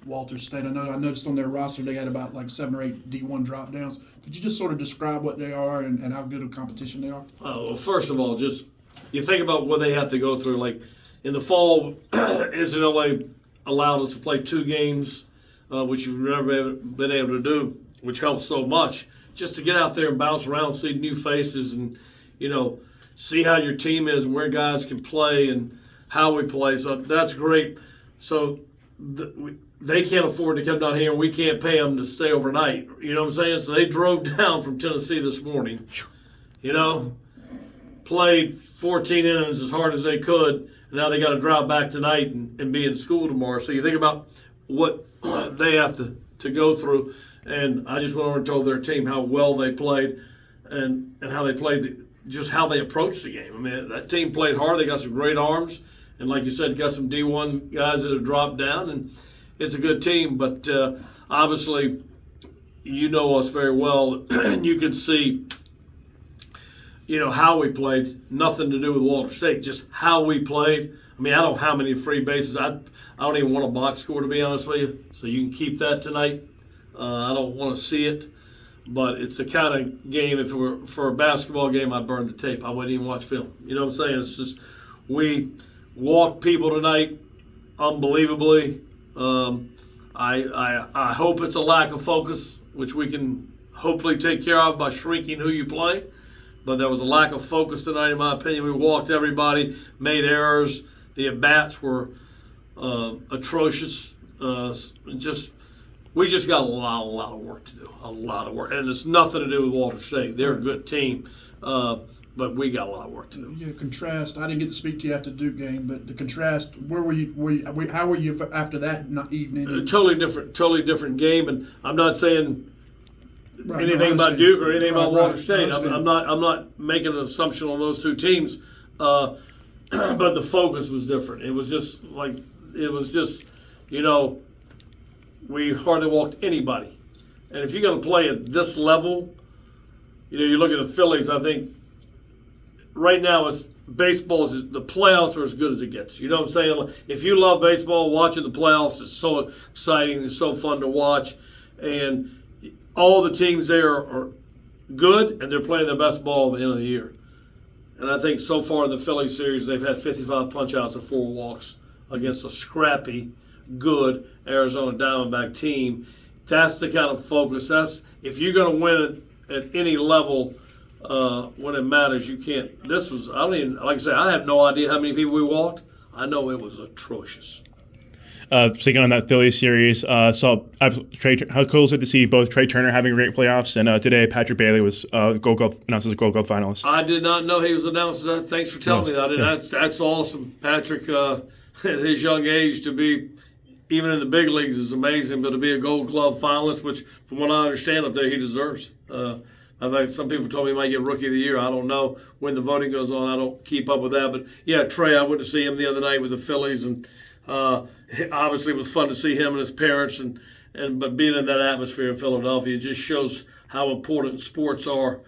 Walter State? I noticed on their roster they had about like 7 or 8 D1 drop downs. Could you just sort of describe what they are and how good a competition they are? Well, first of all, just you think about what they have to go through. Like in the fall, NCAA allowed us to play 2 games, which you've never been able to do, which helps so much. Just to get out there and bounce around, see new faces, and see how your team is and where guys can play and how we play. So that's great. So they can't afford to come down here, and we can't pay them to stay overnight. You know what I'm saying? So they drove down from Tennessee this morning, played 14 innings as hard as they could, and now they got to drive back tonight and be in school tomorrow. So you think about what they have to go through. And I just went over and told their team how well they played and how they played, just how they approached the game. I mean, that team played hard. They got some great arms. And like you said, got some D1 guys that have dropped down. And it's a good team. But obviously, you know us very well. And you can see, how we played. Nothing to do with Walter State, just how we played. I mean, I don't know how many free bases. I don't even want a box score, to be honest with you. So you can keep that tonight. I don't want to see it, but it's the kind of game, if it were for a basketball game, I'd burn the tape. I wouldn't even watch film. You know what I'm saying? It's just, we walked people tonight unbelievably. I hope it's a lack of focus, which we can hopefully take care of by shrinking who you play. But there was a lack of focus tonight, in my opinion. We walked everybody, made errors. The at-bats were atrocious. We just got a lot of work to do, a lot of work. And it's nothing to do with Walter State. They're a good team, but we got a lot of work to do. Yeah, contrast. I didn't get to speak to you after the Duke game, but the contrast, where were you how were you after that evening? Totally different game. And I'm not saying anything about Duke or anything about Walter State. I'm not making an assumption on those two teams, but the focus was different. It was just, we hardly walked anybody. And if you're going to play at this level, you look at the Phillies, I think right now baseball, the playoffs are as good as it gets. You know what I'm saying? If you love baseball, watching the playoffs is so exciting. It's so fun to watch. And all the teams there are good, and they're playing their best ball at the end of the year. And I think so far in the Phillies series, they've had 55 punch-outs and 4 walks against a scrappy, good Arizona Diamondback team. That's the kind of focus. If you're going to win at any level when it matters, you can't. Like I said, I have no idea how many people we walked. I know it was atrocious. Speaking on that Phillies series, so how cool is it to see both Trey Turner having great playoffs, and today Patrick Bailey was announced as a Gold Glove finalist. I did not know he was announced. Thanks for telling me that. Yeah. That's awesome. Patrick, at his young age, to be even in the big leagues is amazing, but to be a Gold Glove finalist, which from what I understand up there, he deserves. I think some people told me he might get Rookie of the Year. I don't know when the voting goes on. I don't keep up with that. But, yeah, Trey, I went to see him the other night with the Phillies, and obviously it was fun to see him and his parents. But being in that atmosphere in Philadelphia, it just shows how important sports are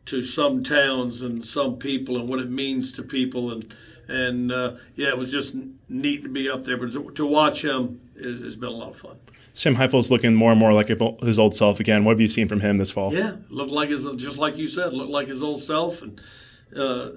to some towns and some people and what it means to people. And it was just neat to be up there. But to watch him has been a lot of fun. Sam Heifel's looking more and more like his old self again. What have you seen from him this fall? Yeah, looked like just like you said, looked like his old self. And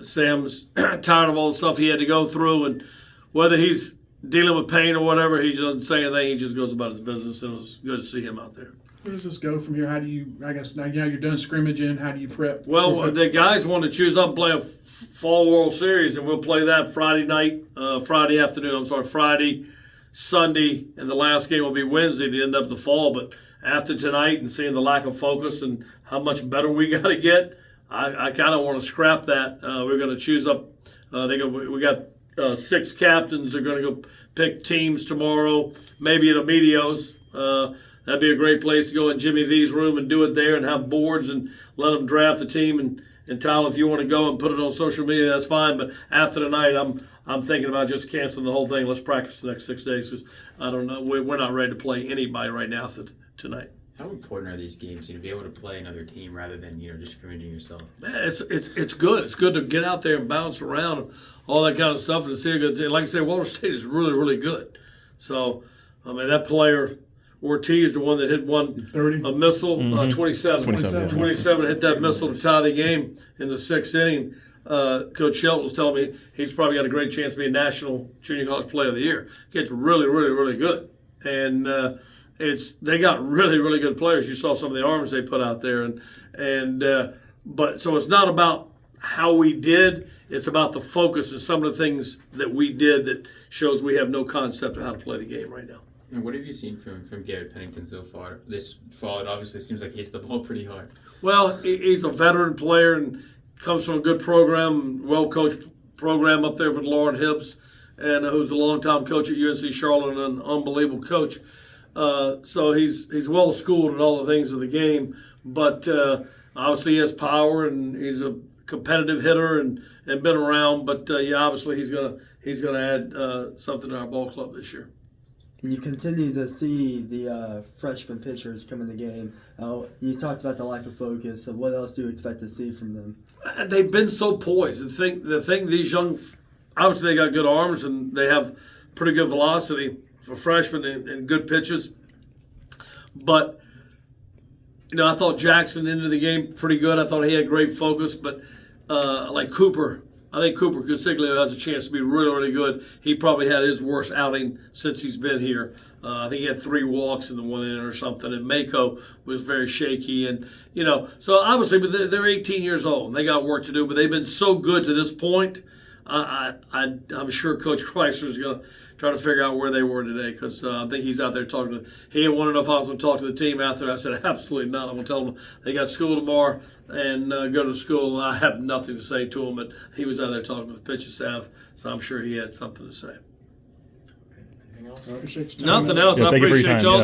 Sam's tired of all the stuff he had to go through. And whether he's dealing with pain or whatever, he doesn't say anything. He just goes about his business. And it was good to see him out there. Where does this go from here? How do you, I guess now you're done scrimmaging, how do you prep? Well, the guys want to choose up and play a Fall World Series, and we'll play that Friday afternoon, Friday, Sunday, and the last game will be Wednesday to end up the fall. But after tonight and seeing the lack of focus and how much better we got to get, I kind of want to scrap that. We're going to choose up. We got 6 captains. They're going to go pick teams tomorrow, maybe at Emilio's. That'd be a great place to go in Jimmy V's room and do it there and have boards and let them draft the team. And Tyler, if you want to go and put it on social media, that's fine. But after tonight, I'm thinking about just canceling the whole thing. Let's practice the next 6 days because I don't know. We're not ready to play anybody right now tonight. How important are these games to be able to play another team rather than just scrimmaging yourself? Man, it's good. It's good to get out there and bounce around and all that kind of stuff and to see a good team. Like I say, Walter State is really, really good. So I mean, that player, Ortiz, the one that hit 30. a missile, 27. 27, 27 hit that missile to tie the game in the 6th inning. Coach Shelton was telling me he's probably got a great chance to be a National Junior College Player of the Year. Kid's really, really, really good. And they got really, really good players. You saw some of the arms they put out there. But so it's not about how we did. It's about the focus and some of the things that we did that shows we have no concept of how to play the game right now. And what have you seen from Garrett Pennington so far? This fall, it obviously seems like he hits the ball pretty hard. Well, he's a veteran player and comes from a good program, well-coached program up there with Lauren Hibbs, and who's a longtime coach at UNC Charlotte and an unbelievable coach. So he's well-schooled in all the things of the game, but obviously he has power and he's a competitive hitter and been around. But obviously he's gonna add something to our ball club this year. You continue to see the freshman pitchers come in the game. You talked about the lack of focus. So what else do you expect to see from them? They've been so poised. The thing these young, obviously they got good arms and they have pretty good velocity for freshmen and good pitches. But I thought Jackson into the game pretty good. I thought he had great focus. But like Cooper. I think Cooper Consiglio has a chance to be really, really good. He probably had his worst outing since he's been here. I think he had 3 walks in the 1 inning or something. And Mako was very shaky. And, so obviously, but they're 18 years old. And they got work to do. But they've been so good to this point. I'm sure Coach Chrysler is going to try to figure out where they were today because I think he's out there talking to – he wanted to know if I was going to talk to the team after. I said, absolutely not. I'm going to tell them they got school tomorrow and go to school. And I have nothing to say to him, but he was out there talking to the pitching staff, so I'm sure he had something to say. Anything else? All right, shakes. Nothing else. Yeah, I thank you for your appreciate time, y'all. yeah.